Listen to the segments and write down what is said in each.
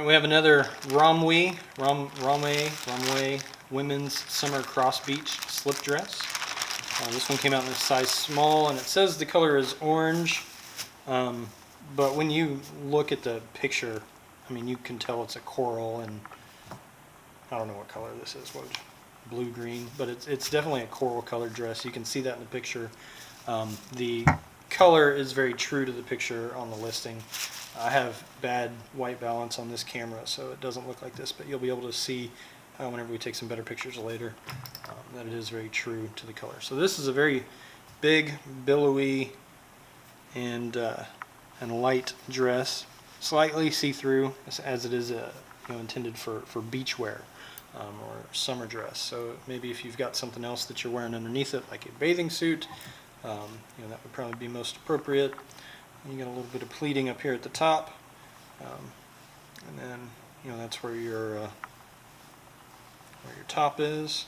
We have another ROMWE women's summer cross beach slip dress. This one came out in a size small, and it says the color is orange, but when you look at the picture, I mean, you can tell it's a coral, and I don't know what color this is, blue green, but it's definitely a coral colored dress. You can see that in the picture. The color is very true to the picture on the listing. I have bad white balance on this camera, so it doesn't look like this, but you'll be able to see whenever we take some better pictures later that it is very true to the color. So this is a very big, billowy, and light dress, slightly see-through, as it is intended for beach wear or summer dress. So maybe if you've got something else that you're wearing underneath it, like a bathing suit, that would probably be most appropriate. You got a little bit of pleating up here at the top, and then that's where your top is,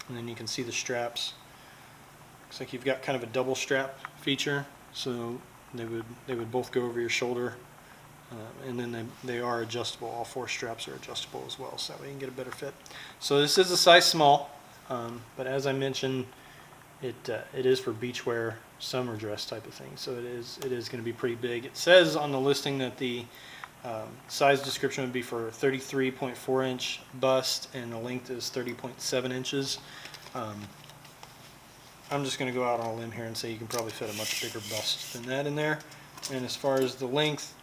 and then you can see the straps. Looks like you've got kind of a double strap feature, so they would both go over your shoulder, and then they are adjustable. All 4 straps are adjustable as well, so that way you can get a better fit. So this is a size small, but as I mentioned, it is for beach wear, summer dress type of thing. So it is going to be pretty big. It says on the listing that the size description would be for 33.4 inch bust, and the length is 30.7 inches. I'm just going to go out on a limb here and say you can probably fit a much bigger bust than that in there. And as far as the length,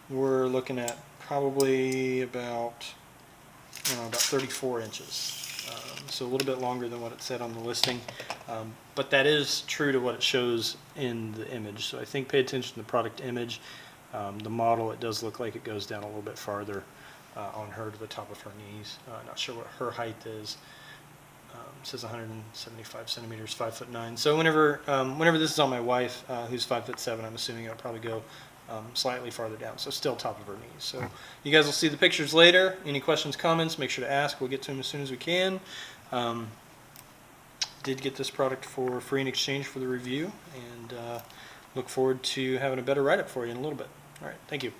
we're looking at probably about 34 inches. So a little bit longer than what it said on the listing, but that is true to what it shows in the image. So I think pay attention to the product image. The model, it does look like it goes down a little bit farther on her to the top of her knees. Not sure what her height is. It says 175 centimeters, 5'9". So whenever this is on my wife, who's 5'7", I'm assuming it'll probably go slightly farther down, so still top of her knees. So you guys will see the pictures later. Any questions, comments, make sure to ask. We'll get to them as soon as we can. Did get this product for free in exchange for the review, and look forward to having a better write-up for you in a little bit. All right, thank you.